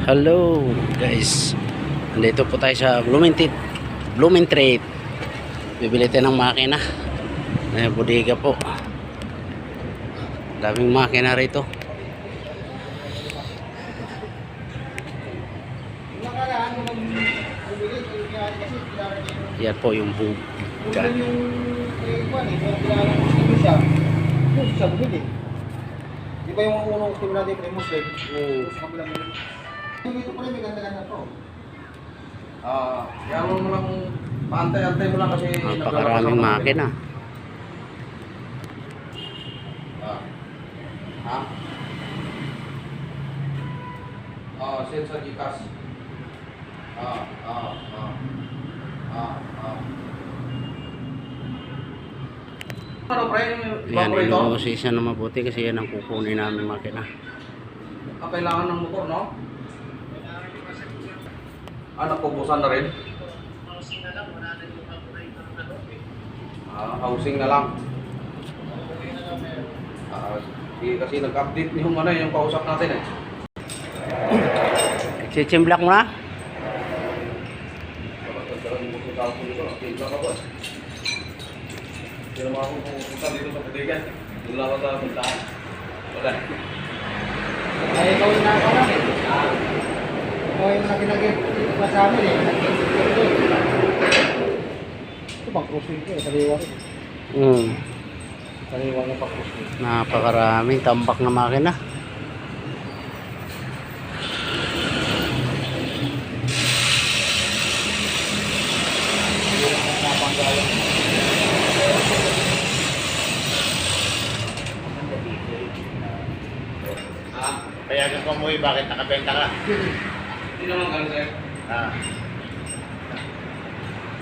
Hello guys, nandito po tayo sa Blumentritt. Bibili tayo ng makina. May bodega po. Daming makina rito. Yan po yung buga. Di ba yung unang team natin Primus League? Oo. Sa kabilang mo. Dito pa rin may ganda-ganda to. Yan mo lang, paantay-antay mo lang kasi Napakaraming makina. Send sa Gcash. Ano pre? Yan, inuusi siya na mabuti kasi yan ang kukunin namin makina. Kailangan ng motor, no? Nakubusan na rin? Housing na lang. Kasi nag-update yung yung kausap natin eh. Chichimblak mo na? Hindi naman ako pupunta dito sa Putigan. Doon lang ako sa puntaan. Wala. Ay, ikaw yung nakakarap eh. Ikaw yung nakinagip pa sa amin eh. Ito bang cruising ko eh. Sariwa rin. Sariwa na pa cruising. Napakaraming tambak na makina. Kaya gusto mo bakit nakabenta ka? Hindi naman ganun sir.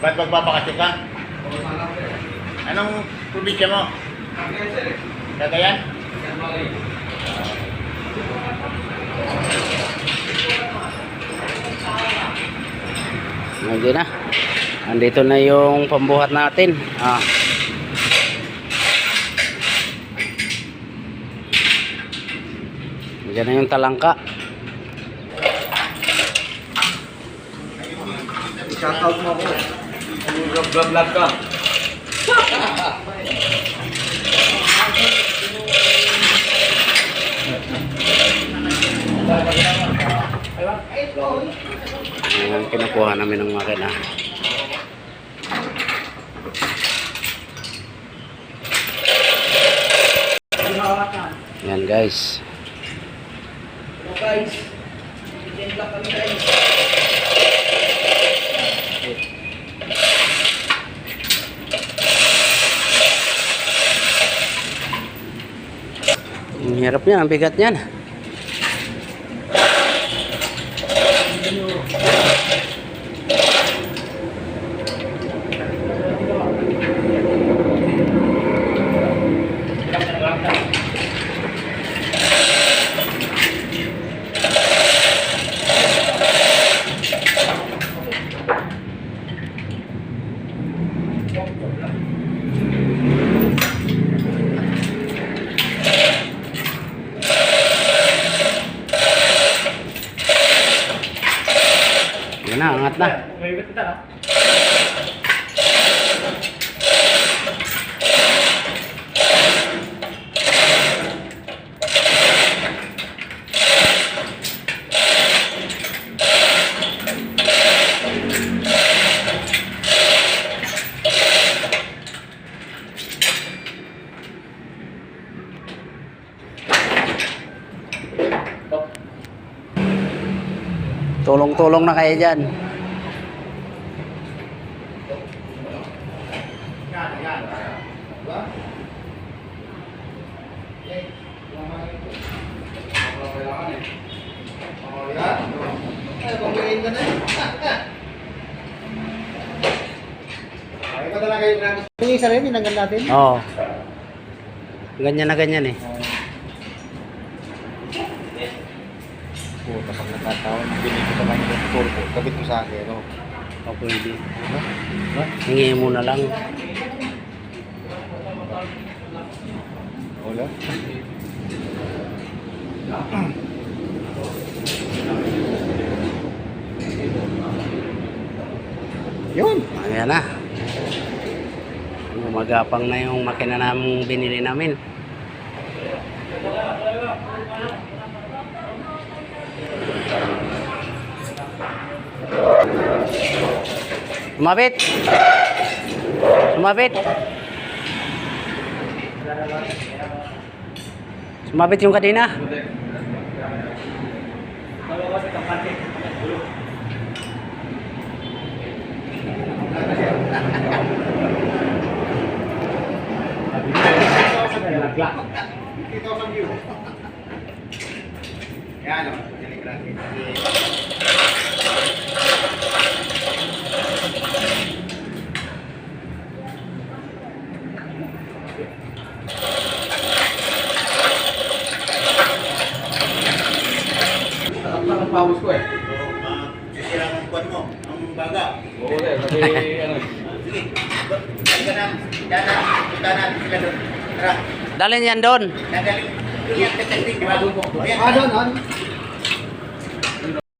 Ba't magbabakasyon ka? Kamusta lang sir? Anong probinsya mo? Kaya sir eh. Cagayan? Yan mali. Nandiyan na. Andito na yung pambuhat natin. Nandiyan na yung talangka. Shoutout mo ako. Vlog ka. Ayan, kinukuha namin ng makina. Ayan guys. Hello guys. Weekend lang kami guys. Ang hirap niyan, ang bigat niyan. Yan na, angat na. Tulong-tulong na kayo dyan. Yung isa rin, binanggan natin. Oo. Ganyan na ganyan eh. Puta, pag nagkataon, binigyan ko naman yung turbo. Kabit ko sa akin, no? O pwede. Hingi mo na lang. Wala. Yun. Ayan na. Gumagapang na yung makina namong binili namin. Sumabit. Sumabit. Sumabit yung kadena. Ito sa view. Yan o. Telegraphy. Ang pawis ko eh. Sisira ang kwan mo, ang baga. Oo eh. Kasi ano. Sige, balik ka na. Punta na sila doon. Tara, Dalhin yan doon. nagaling. Doon yung testing, di ba? Doon.